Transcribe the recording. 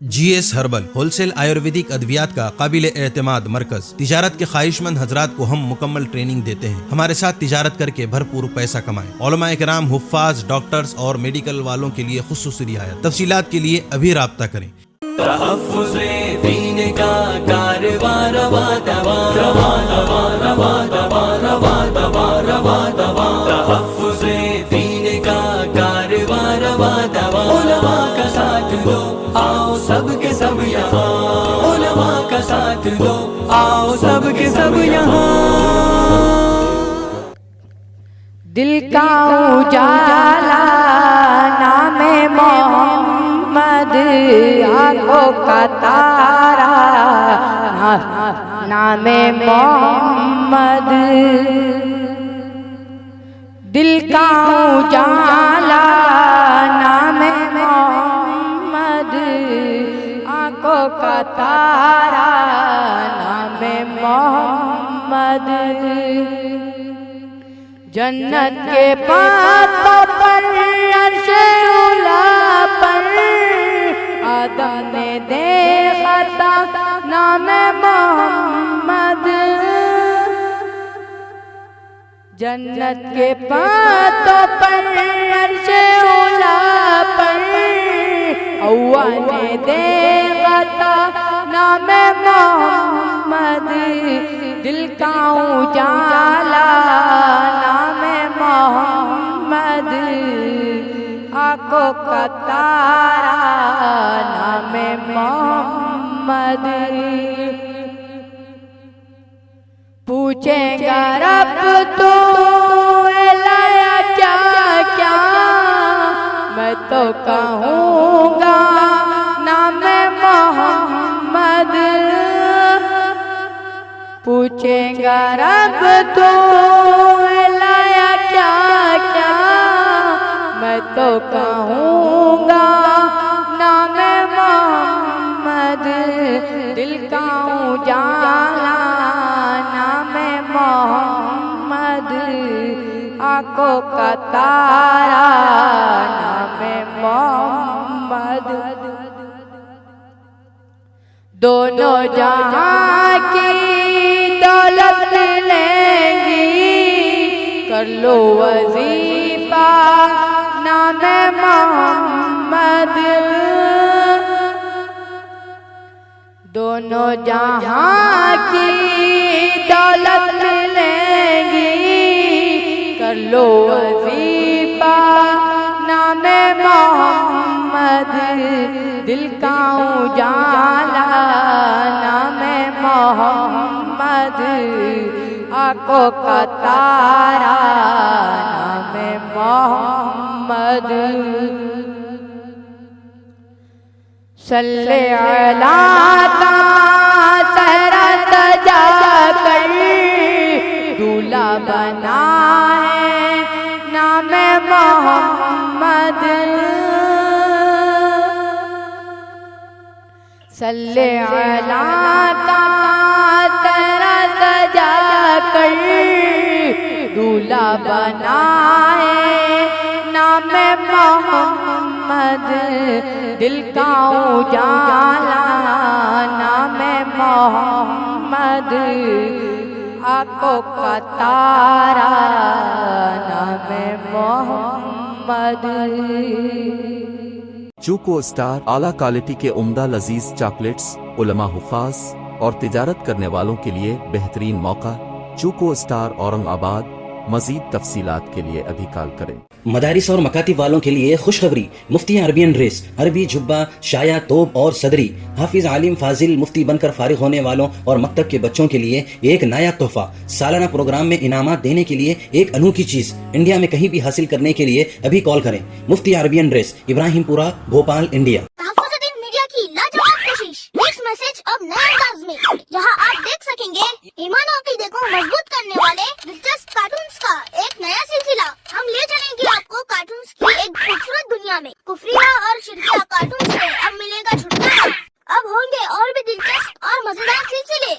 GS herbal wholesale Ayurvedic अद्वियात का काबिल एतमाद मरकज। तिजारत के ख्वाहिशमंद हजरात को हम मुकम्मल ट्रेनिंग देते हैं। हमारे साथ तिजारत करके भरपूर पैसा कमाएं। उलमाए किराम, हुफ्फाज, डॉक्टर्स और मेडिकल वालों के लिए खुसूसी रियायत। तफसीलात के लिए अभी राब्ता करें। आओ सबके सब यहाँ, उलमा का साथ दो, आओ सबके सब यहाँ। दिल का उजाला नामे मोहम्मद, आंखों का तारा नामे मोहम्मद। दिल का उजाला नामे मोहम्मद, आंखों का तारा नामे मोहम्मद। जन्नत के पातों पर अर्शे उला पर आदम ने देखा था नामे मोहम्मद। जन्नत के पातों पर अर्शे उला पर हव्वा ने देखा था नामे मोहम्मद। दिल का उजाला नामे मोहम्मद, आंखों का तारा नामे मोहम्मद। पूछेगा रब तो लाया क्या क्या, मैं तो कहूँगा नामे मोहम्मद। पूछेगा रब तो लाया क्या क्या, मैं तो कहूँगा नामे मोहम्मद। दिल का उजाला नामे मोहम्मद, आंखों का तारा नामे मोहम्मद। दोनों जहां की दौलत लेंगी, कर लो वजीफा नामे मोहम्मद। दोनों जहां की दौलत लेंगी, कर लो वजीफा नामे मोहम्मद। दिल का उजाला नामे मोहम्मद, आंखों का तारा नामे मोहम्मद। सल्ले अला सहरा सजा कर दूल्हा बना है नामे मोहम्मद। सल्ले अला सहरा सजा कर दूल्हा बना है नामे मोहम्मद। दिल का उजाला नामे मोहम्मद, आंखों का तारा नामे मोहम्मद। चूको स्टार आला क्वालिटी के उम्दा लजीज चॉकलेट्स उलमा, हुफ्फाज और तिजारत करने वालों के लिए बेहतरीन मौका। चूको स्टार औरंगाबाद। मजीद तफसीलात के लिए अभी कॉल करें। मदारिस और मकातिब वालों के लिए खुशखबरी। मुफ्ती अरबियन ड्रेस, अरबी जुब्बा, शाया, तोब और सदरी। हाफिज आलिम फाजिल मुफ्ती बनकर फारिग होने वालों और मकतब के बच्चों के लिए एक नया तोहफा। सालाना प्रोग्राम में इनामात देने के लिए एक अनोखी चीज इंडिया में कहीं भी हासिल करने के लिए अभी कॉल करें। Mufti Arabian dress, Ibrahimpura, Bhopal, India. Media की लाजवाब कोशिश, नेक्स्ट मैसेज अब नए अंदाज में, जहां आप देख सकेंगे ईमान और अकीदे को मजबूत करने वाले दिलचस्प कार्टून्स का एक नया सिलसिला। हम ले चलेंगे आपको कार्टून्स की एक खूबसूरत दुनिया में। कुफरिया और शिरकिया कार्टून से अब मिलेगा छुटकारा। अब होंगे और भी दिलचस्प और मजेदार सिलसिले।